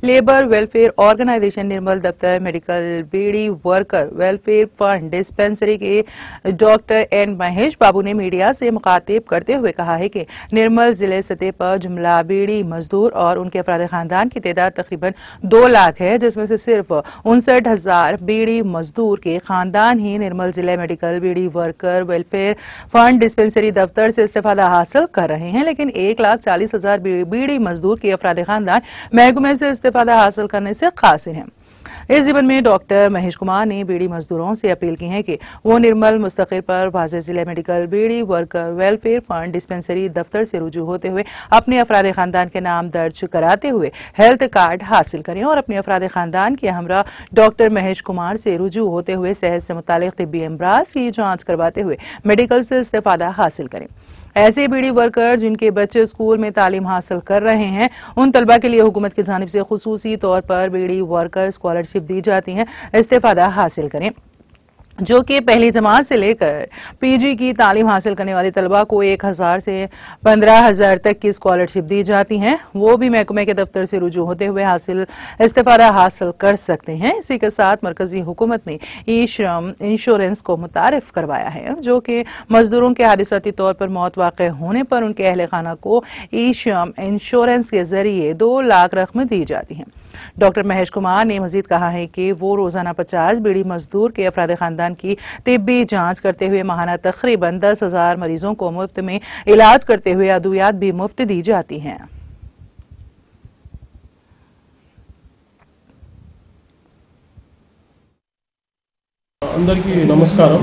Labour welfare organisation Nirmal दफ्तर medical beedi worker welfare fund dispensary के doctor N Mahesh Babu ने media से मुखातिब करते हुए कहा है कि निर्मल जिले सतह पर जुमला बीड़ी मजदूर और उनके अफराद खानदान की तादाद तकरीबन 2 लाख है, जिसमें से सिर्फ 59,000 बीड़ी मजदूर के खानदान ही निर्मल जिले medical beedi worker welfare fund dispensary दफ्तर से इस्तेफादा हासिल कर रहे हैं, लेकिन 1,40,000 बीड़ी मजदूर के अफराद खानदान महकमे से इस्तेफादा हासिल करने से कासिर हैं। इस जीवन में डॉक्टर महेश कुमार ने बीड़ी मजदूरों से अपील की है कि वो निर्मल मुस्तकिल पर वाज़े जिले मेडिकल बीड़ी वर्कर वेलफेयर फंड डिस्पेंसरी दफ्तर से रुजू होते हुए अपने अफराद खानदान के नाम दर्ज कराते हुए हेल्थ कार्ड हासिल करें और अपने अफराद खानदान के हमरा डॉक्टर महेश कुमार से रुजू होते हुए सेहत से मुतालिक तिब्बी अमराज की जाँच करवाते हुए मेडिकल से इस्तेफादा हासिल करें। ऐसे बीड़ी वर्कर जिनके बच्चे स्कूल में तालीम हासिल कर रहे हैं, उन तलबा के लिए हुकूमत की जानिब से खुसूसी तौर पर बीड़ी वर्कर स्कॉलरशिप दी जाती है, इस्तेफादा हासिल करें। जो कि पहली जमात से लेकर पीजी की तालीम हासिल करने वाले तलबा को 1,000 से 15,000 तक की स्कॉलरशिप दी जाती हैं, वो भी महकमे के दफ्तर से रुजू होते हुए इस्तेफादा हासिल कर सकते हैं। इसी के साथ मरकजी हुकूमत ने ई श्रम इंश्योरेंस को मुतारिफ करवाया है, जो कि मजदूरों के हादिसाती तौर पर मौत वाक़ होने पर उनके अहल खाना को ई श्रम इंश्योरेंस के जरिए 2 लाख रकम दी जाती है। डॉक्टर महेश कुमार ने मजीद कहा है कि वो रोजाना 50 बीड़ी मजदूर के अफराद खानदान की तिब्बी जांच करते हुए माहाना तकरीबन 10,000 मरीजों को मुफ्त में इलाज करते हुए अद्वियात भी मुफ्त दी जाती हैं। అందరికీ నమస్కారం।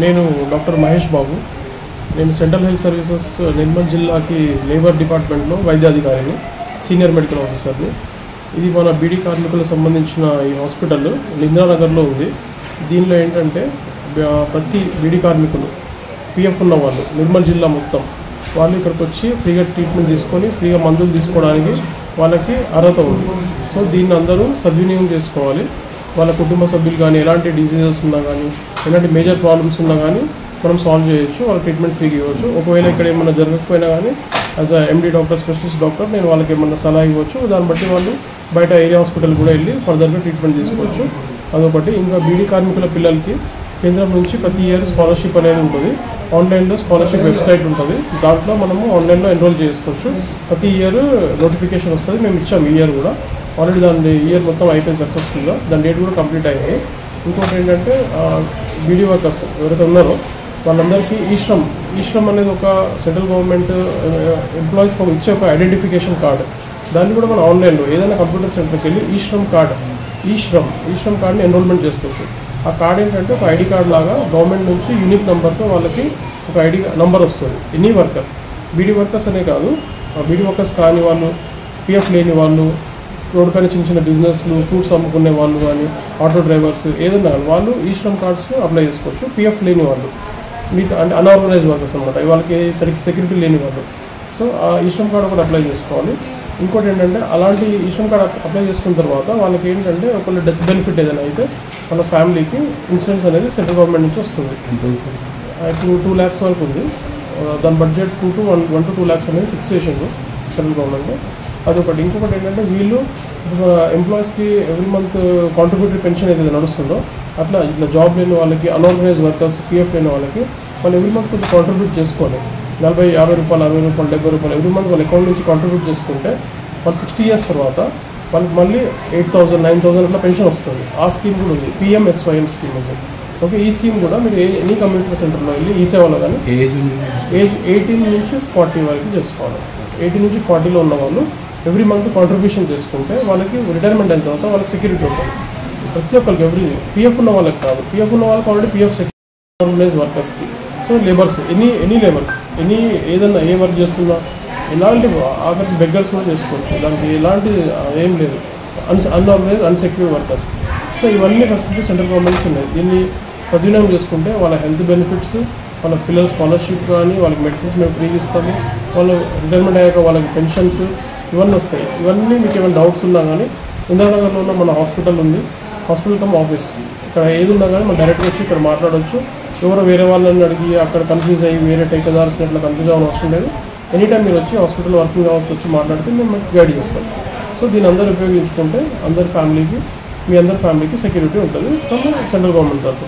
నేను డాక్టర్ మహేష్ బాబు। నేను సెంట్రల్ హెల్త్ సర్వీసెస్ నిర్మల్ జిల్లాకి లేబర్ డిపార్ట్మెంట్లో వైద్యాధికారిని, సీనియర్ మెడికల్ ఆఫీసర్ని। ఇది మన బీడీ కార్మికులకు సంబంధించిన ఈ హాస్పిటల్ ఇందిరానగర్లో ఉంది। దీనిలో ఏంటంటే ప్రతి బీడీ కార్మికులు పిఎఫ్ ఉన్న వాళ్ళు నిర్మల్ జిల్లా మొత్తం వాళ్ళు ఇక్కడికి వచ్చి ఫ్రీగా ట్రీట్మెంట్ తీసుకొని ఫ్రీగా మందులు తీసుకోవడానికి వాళ్ళకి అర్హత ఉంది। సో దీన్ని అందరూ సద్వినియోగం చేసుకోవాలి। వాళ్ళ కుటుంబ సభ్యులు కానీ ఎలాంటి డిసీజెస్ ఉన్నా కానీ ఎలాంటి మేజర్ ప్రాబ్లమ్స్ ఉన్నా కానీ మనం సాల్వ్ చేయొచ్చు, వాళ్ళ ట్రీట్మెంట్ ఫ్రీగా ఇవ్వచ్చు। ఒకవేళ ఇక్కడ ఏమన్నా జరగకపోయినా కానీ as a MD doctor, specialist doctor నేను వాళ్ళకి ఏమన్నా సలహా ఇవ్వచ్చు। దాన్ని బట్టి వాళ్ళు బయట ఏరియా హాస్పిటల్ కూడా వెళ్ళి ఫర్దర్గా ట్రీట్మెంట్ తీసుకోవచ్చు। అదొకటి। ఇంకా బీడీ కార్మికుల పిల్లలకి కేంద్రం నుంచి ప్రతి ఇయర్ స్కాలర్షిప్ అనేది ఉంటుంది। ఆన్లైన్లో స్కాలర్షిప్ వెబ్సైట్ ఉంటుంది, దాంట్లో మనము ఆన్లైన్లో ఎన్రోల్ చేసుకోవచ్చు। ప్రతి ఇయర్ నోటిఫికేషన్ వస్తుంది, మేము ఇచ్చాము ఈ ఇయర్ కూడా। ఆల్రెడీ దాని ఇయర్ మొత్తం అయిపోయింది సక్సెస్ఫుల్గా, దాని డేట్ కూడా కంప్లీట్ అయింది। ఇంకోటి ఏంటంటే బీడీ వర్కర్స్ ఎవరైతే ఉన్నారో వాళ్ళందరికీ ఈ శ్రమ్ అనేది ఒక సెంట్రల్ గవర్నమెంట్ ఎంప్లాయీస్కి ఇచ్చే ఒక ఐడెంటిఫికేషన్ కార్డు, దాన్ని కూడా మనం ఆన్లైన్లో ఏదైనా కంప్యూటర్ సెంటర్కి వెళ్ళి ఈ శ్రమ్ కార్డ్ని ఎన్రోల్మెంట్ చేసుకోవచ్చు। ఆ కార్డ్ ఏంటంటే ఒక ఐడి కార్డ్ లాగా గవర్నమెంట్ నుంచి యూనిక్ నెంబర్తో వాళ్ళకి ఒక ఐడి నంబర్ వస్తుంది। ఎనీ వర్కర్, బీడీ వర్కర్స్ అనే కాదు, బీడీ వర్కర్స్ కాని వాళ్ళు, పిఎఫ్ లేని వాళ్ళు, రోడ్డు పైన చిన్న చిన్న బిజినెస్లు, ఫ్రూట్స్ అమ్ముకునే వాళ్ళు కానీ, ఆటో డ్రైవర్స్ ఏదైనా వాళ్ళు ఈ శ్రమ్ కార్డ్స్ అప్లై చేసుకోవచ్చు। పిఎఫ్ లేని వాళ్ళు, మిగతా అంటే అన్ఆర్గనైజ్డ్ వర్కర్స్ అనమాట, వాళ్ళకి సెక్యూరిటీ లేని వాళ్ళు, సో ఆ ఈ శ్రమ్ కార్డ్ ఒకటి అప్లై చేసుకోవాలి। ఇంకోటి ఏంటంటే అలాంటి ఈ శ్రమ్ కార్డ్ అప్లై చేసుకున్న తర్వాత వాళ్ళకి ఏంటంటే ఒకళ్ళు డెత్ బెనిఫిట్ ఏదైనా అయితే వాళ్ళ ఫ్యామిలీకి ఇన్సూరెన్స్ అనేది సెంట్రల్ గవర్నమెంట్ నుంచి వస్తుంది। ఇప్పుడు 2 lakhs వరకు ఉంది, దాని బడ్జెట్ 1 to 2 lakhs అనేది ఫిక్స్ చేసింది సెంట్రల్ గవర్నమెంట్, అదొకటి। ఇంకొకటి ఏంటంటే వీళ్ళు ఎంప్లాయీస్కి ఎవ్రీ మంత్ కాంట్రిబ్యూటరీ పెన్షన్ ఏదైతే నడుస్తుందో అట్లా ఇట్లా జాబ్ లేని వాళ్ళకి, అన్ఆర్గనైజ్డ్ వర్కర్స్, పిఎఫ్ లేని వాళ్ళకి వాళ్ళు ఎవ్రీ మంత్ కొంచెం కాంట్రిబ్యూట్ చేసుకోవాలి। 40, 50 రూపాయలు, 60 రూపాయలు, 70 రూపాయలు ఎవ్రీ మంత్ వాళ్ళ అకౌంట్ నుంచి కాంట్రిబ్యూట్ చేసుకుంటే వాళ్ళు 60 years తర్వాత వాళ్ళకి మళ్ళీ 8,000, 9,000 అట్లా పెన్షన్ వస్తుంది। ఆ స్కీమ్ కూడా ఉంది, PMSYM స్కీమ్ ఉంది। ఓకే, ఈ స్కీమ్ కూడా మీరు ఎనీ కమ్యూనిటీ సెంటర్లో వెళ్ళి ఈ సేవలో కానీ ఏజ్ 18 నుంచి 40 వరకు చేసుకోవాలి। 18 నుంచి 40లో ఉన్న వాళ్ళు ఎవ్రీ మంత్ కాంట్రిబ్యూషన్ చేసుకుంటే వాళ్ళకి రిటైర్మెంట్ అయిన తర్వాత వాళ్ళకి సెక్యూరిటీ ఉంటుంది। ప్రతి ఒక్కరికి ఎవ్రీ పిఎఫ్ ఉన్న వాళ్ళకి కాదు, పిఎఫ్ ఉన్న వాళ్ళకి ఆల్రెడీ పిఎఫ్ సెక్యూరిటీ వర్కర్స్కి, సో లేబర్స్ ఎనీ లేబర్స్ ఏదన్నా ఏ వర్క్ చేస్తున్నా ఎలాంటి ఆఖరికి బెగ్గర్స్ కూడా చేసుకోవచ్చు, దానికి ఎలాంటి ఏం లేదు, అన్ఆర్గనైజ్డ్ అన్సెక్యూర్ వర్కర్స్కి। సో ఇవన్నీ ఫెసిలిటీస్ సెంట్రల్ గవర్నమెంట్స్ ఉన్నాయి। దీన్ని సద్వినియోగం చేసుకుంటే వాళ్ళ హెల్త్ బెనిఫిట్స్, వాళ్ళ పిల్లల స్కాలర్షిప్ కానీ, వాళ్ళకి మెడిసిన్స్ మేము ఫ్రీగా ఇస్తాము, వాళ్ళు రిటైర్మెంట్ అయ్యాక వాళ్ళకి పెన్షన్స్ ఇవన్నీ వస్తాయి। ఇవన్నీ మీకు ఏమైనా డౌట్స్ ఉన్నా కానీ ఇందిరానగర్లో ఉన్న మన హాస్పిటల్ ఉంది, హాస్పిటల్ కమ్ ఆఫీస్, ఇక్కడ ఏది ఉన్నా కానీ మనం డైరెక్ట్గా వచ్చి ఇక్కడ మాట్లాడవచ్చు। ఎవరో వేరే వాళ్ళని అడిగి అక్కడ కన్ఫ్యూజ్ అయ్యి వేరే టేకదార్స్ ఇట్లా కన్ఫ్యూజ్ అవ్వడం అవసరం లేదు। ఎనీ టైం మీరు వచ్చి హాస్పిటల్ వర్కింగ్ అవర్స్కి వచ్చి మాట్లాడితే మేము మీకు గైడ్ చేస్తాం। సో దీని అందరూ ఉపయోగించుకుంటే అందరి ఫ్యామిలీకి మీ అందరి ఫ్యామిలీకి సెక్యూరిటీ ఉంటుంది ఫ్రమ్ సెంట్రల్ గవర్నమెంట్ తరఫు.